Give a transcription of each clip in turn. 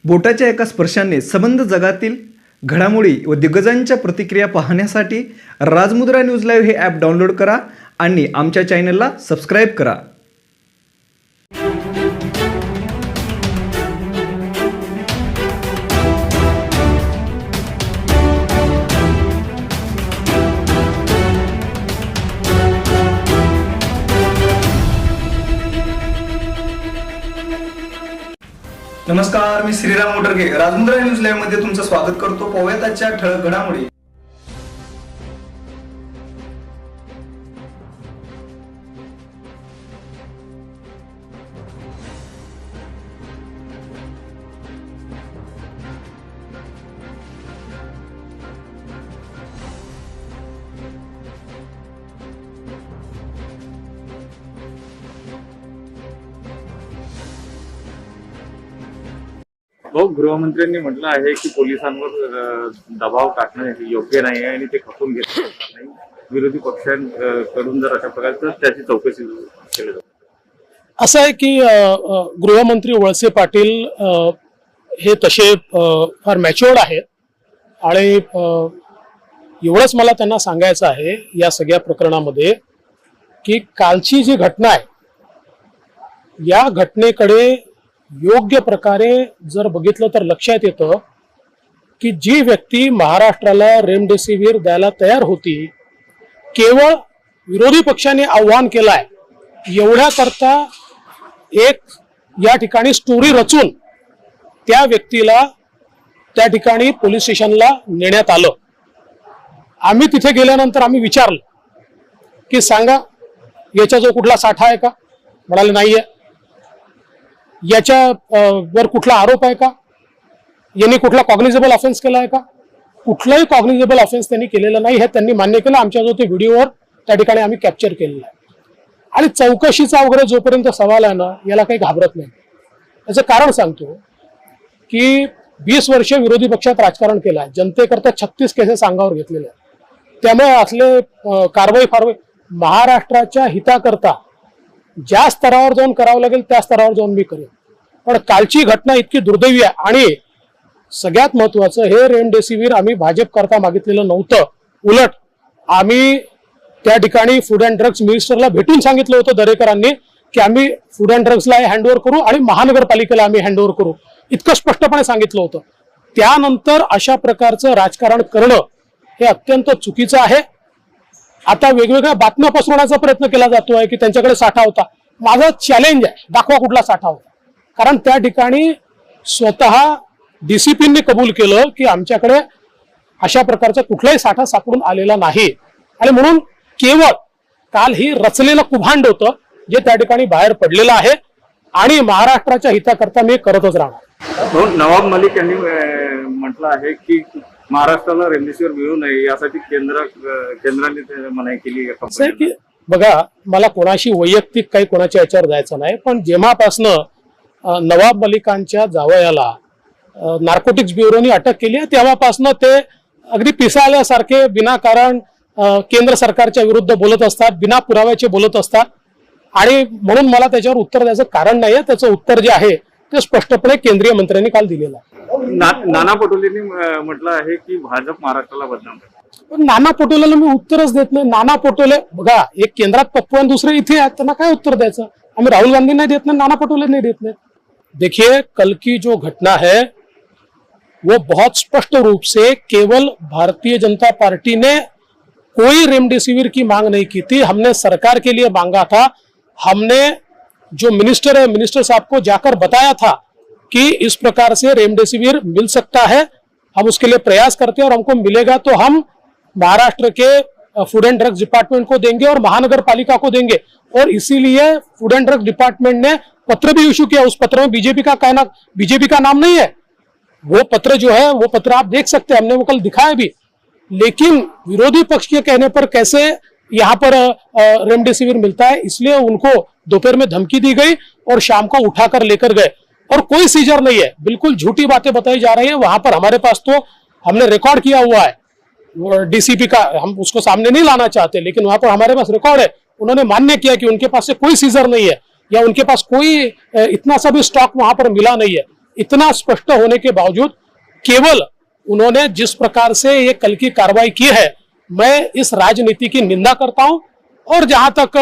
बोटाच्या एका स्पर्शाने संबंध जगातील घडामोडी व दिग्गजांच्या प्रतिक्रिया पाहण्यासाठी राजमुद्रा न्यूज लाईव्ह हे ॲप डाउनलोड करा आणि आमच्या चॅनलला सबस्क्राईब करा. नमस्कार, मी श्रीराम मोटरगे राजमुद्रा न्यूज लाईव्ह मध्ये तुमचं स्वागत करतो. पाहूयात आजच्या ठळक घडामोडी. गृहमंत्र्यांनी म्हटलं आहे की पोलिसांवर दबाव टाकणं योग्य नाही आहे आणि ते खपून घेतलं नाही. विरोधी पक्षांकडून जर अशा प्रकारचं त्याची चौकशी केली जाते. असं आहे की गृहमंत्री वळसे पाटील हे तसे फार मॅच्युअर्ड आहेत आणि एवढंच मला त्यांना सांगायचं आहे या सगळ्या प्रकरणामध्ये की कालची जी घटना आहे या घटनेकडे योग्य प्रकारे जर बघितलं तर लक्षात येतं की जी व्यक्ती महाराष्ट्राला रेमडेसिवीर द्यायला तयार होती केवळ विरोधी पक्षाने आव्हान केलंय एवढ्याकरता एक या ठिकाणी स्टोरी रचून त्या व्यक्तीला त्या ठिकाणी पोलीस स्टेशनला नेण्यात आलं. आम्ही तिथे गेल्यानंतर आम्ही विचारलं की सांगा याचा जो कुठला साठा आहे का? म्हणाले नाहीये. याच्या वर कुठला आरोप आहे का? यांनी कुठला कॉग्निजेबल ऑफेन्स केला आहे का? कुठलाही कॉग्निजेबल ऑफेन्स त्यांनी केलेला नाही हे त्यांनी मान्य केलं. आमच्या जो ते व्हिडिओवर त्या ठिकाणी आम्ही कॅप्चर केलेला आहे. आणि चौकशीचा वगैरे जोपर्यंत सवाल आहे ना याला काही घाबरत नाही. याचं कारण सांगतो की 20 वर्ष विरोधी पक्षात राजकारण केलं आहे. जनतेकरता 36 केसेस अंगावर घेतलेल्या आहेत. त्यामुळे असले कारवाई महाराष्ट्राच्या हिताकरता ज्या स्तरावर जाऊन करावं लागेल त्या स्तरावर जाऊन मी करेन. पण कालची घटना इतकी दुर्दैवी आहे आणि सगळ्यात महत्वाचं हे रेमडेसिवीर आम्ही भाजप करता मागितलेलं नव्हतं. उलट आम्ही त्या ठिकाणी फूड अँड ड्रग्स मिनिस्टरला भेटून सांगितलं होतं दरेकरांनी की आम्ही फूड अँड ड्रग्सला हँडओव्हर करू आणि महानगरपालिकेला आम्ही हँडओव्हर करू इतकं स्पष्टपणे सांगितलं होतं. त्यानंतर अशा प्रकारचं राजकारण करणं हे अत्यंत चुकीचं आहे. आता वेगवेगळ्या बातम्या पसरवण्याचा प्रयत्न केला जातोय की त्यांच्याकडे साठा होता. माझं चॅलेंज आहे दाखवा कुठला साठा होता. कारण त्या ठिकाणी स्वतः डीसीपींनी कबूल केलं की आमच्याकडे अशा प्रकारचा कुठलाही साठा सापडून आलेला नाही आणि म्हणून केवळ काल ही रचलेलं कुभांड होतं जे त्या ठिकाणी बाहेर पडलेलं आहे आणि महाराष्ट्राच्या हिताकरता मी करतच राहणार. नवाब मलिक यांनी म्हटलं आहे की महाराष्ट्राला रेमडेसिवीर मिळू नये यासाठी केंद्राने मनाई केली आहे की बघा मला कोणाशी वैयक्तिक काही कोणाच्या याच्यावर जायचं नाही. पण जेव्हापासनं नवाब मलिकांच्या जावयाला नार्कोटिक्स ब्युरोनी अटक केली आहे तेव्हापासनं ते अगदी पिसाळल्यासारखे विनाकारण केंद्र सरकारच्या विरुद्ध बोलत असतात, बिना पुराव्याचे बोलत असतात आणि म्हणून मला त्याच्यावर उत्तर द्यायचं कारण नाहीये. त्याचं उत्तर जे आहे ते स्पष्टपणे केंद्रीय मंत्र्यांनी काल दिलेलं आहे. नाना पटोलेंनी म्हटलं आहे की भाजप महाराष्ट्राला बदनाम करते. पण नाना पटोलेला मी उत्तरच देत नाही. नाना पटोले बघा एक केंद्रात पप्पू आणि दुसरे इथे आहेत त्यांना काय उत्तर द्यायचं? आम्ही राहुल गांधी नहीं देत नाही, नाना पटोले नहीं देत नाही. देखिए कल की जो घटना है वो बहुत स्पष्ट रूप से केवल भारतीय जनता पार्टी ने कोई रेमडेसिवीर की मांग नहीं की थी. हमने सरकार के लिए मांगा था. हमने जो मिनिस्टर है मिनिस्टर साहब को जाकर बताया था कि इस प्रकार से रेमडेसिवीर मिल सकता है, हम उसके लिए प्रयास करते हैं और हमको मिलेगा तो हम महाराष्ट्र के फूड एंड ड्रग्स डिपार्टमेंट को देंगे और महानगर पालिका को देंगे. और इसीलिए फूड एंड ड्रग्स डिपार्टमेंट ने पत्र भी इशू किया. उस पत्र में बीजेपी का नाम नहीं है. वो पत्र जो है वो पत्र आप देख सकते हैं, हमने वो कल दिखाया भी. लेकिन विरोधी पक्ष के कहने पर कैसे यहाँ पर रेमडेसिवीर मिलता है इसलिए उनको दोपहर में धमकी दी गई और शाम को उठाकर लेकर गए और कोई सीजर नहीं है. बिल्कुल झूठी बातें बताई जा रही है. वहां पर हमारे पास तो हमने रिकॉर्ड किया हुआ है डीसीपी का, हम उसको सामने नहीं लाना चाहते लेकिन वहां पर हमारे पास रिकॉर्ड है. उन्होंने मान्य किया कि उनके पास से कोई सीजर नहीं है या उनके पास कोई इतना सा भी स्टॉक वहां पर मिला नहीं है. इतना स्पष्ट होने के बावजूद केवल उन्होंने जिस प्रकार से ये कल की कार्रवाई की है, मैं इस राजनीति की निंदा करता हूं और जहां तक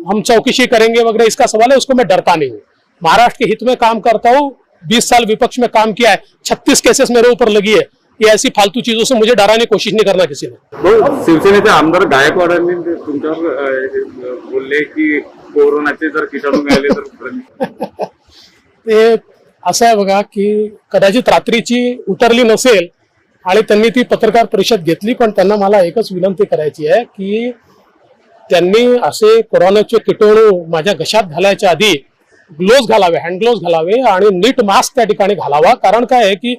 हम चौकसी करेंगे वगैरह इसका सवाल है, उसको मैं डरता नहीं हूं। महाराष्ट्र के हित में काम करता हूं, 20 साल विपक्ष में काम किया है, 36 केसेस मेरे ऊपर लगी है। ये ऐसी फालतू चीजों से मुझे डराने की कोशिश नहीं करना किसी ने। शिवसेनेचे आमदार गायकवाडांनी तुमच्यावर बोलले की कोरोनाचे जर किटाणू मिळाले तर ते असं आहे बघा की कदाचित रात्रीची उतरली नसेल आणि त्यांनी ती पत्रकार परिषद घेतली, पण त्यांना मला एकच विनंती करायची आहे की त्यांनी असे कोरोनाचे किटाणू माझ्या घशात घालायच्या आधी ग्लोव्ज घालावे, हँड ग्लोव्ज घालावे आणि नीट मास्क त्या ठिकाणी घालावा। कारण काय आहे की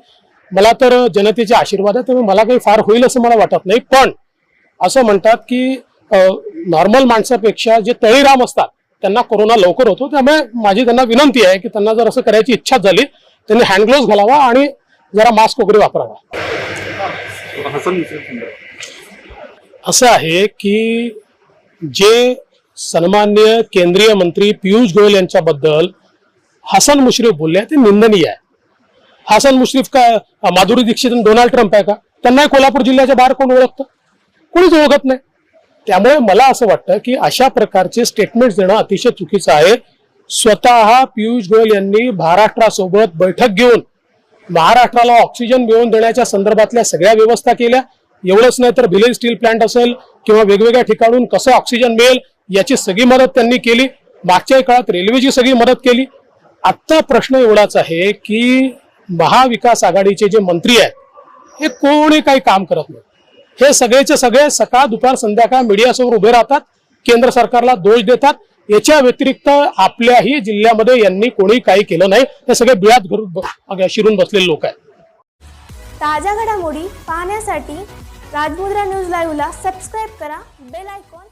मला तर जनतेचे आशीर्वाद आहे, त्यामुळे मला काही फार होईल असं मला वाटत नाही। पण असं म्हणतात की नॉर्मल माणसापेक्षा जे तळीराम असतात त्यांना कोरोना लवकर होतो, त्यामुळे माझी त्यांना विनंती आहे की त्यांना जर असं करायची इच्छा झाली त्यांनी हँड ग्लोव्ज घालावा आणि जरा मास्क वगैरे वापरावा। हसन मुश्रीफ असं आहे की जे सन्माननीय केंद्रीय मंत्री पियुष गोयल यांच्याबद्दल हसन मुश्रीफ बोलले ते निंदनीय आहे। हसन मुश्रीफ काय माधुरी दीक्षित आणि डोनाल्ड ट्रम्प आहे का? त्यांनाही कोल्हापूर जिल्ह्याच्या बाहेर कोण ओळखतं? कोणीच ओळखत नाही। त्यामुळे मला असं वाटतं की अशा प्रकारचे स्टेटमेंट्स देणं अतिशय चुकीचं आहे। स्वतः पियुष गोयल यांनी महाराष्ट्रासोबत बैठक घेऊन महाराष्ट्राला ऑक्सिजन मिळवून देण्याच्या संदर्भातल्या सगळ्या व्यवस्था केल्या। एवढंच नाही तर भिलाई स्टील प्लांट असेल किंवा वेगवेगळ्या ठिकाणून कसं ऑक्सिजन मिळेल याची सगळी मदत त्यांनी केली। मागच्या काळात रेल्वेची सगळी मदत केली। आता प्रश्न एवढाच आहे की महाविकास आघाडीचे जे मंत्री आहेत हे कोणी काही काम करत नाही। हे सगळेचे सगळे सकाळ दुपार संध्याकाळ मीडियासमोर उभे राहतात, केंद्र सरकारला दोष देतात। याच्या व्यतिरिक्त आपल्याही जिल्ह्यामध्ये यांनी कोणी काही केलं नाही। हे सगळे बिळात शिरून बसलेले लोक आहेत। ताज्या घडामोडी पाहण्यासाठी राजमुद्रा न्यूज लाईव्हला सबस्क्राईब करा, बेल आयकॉन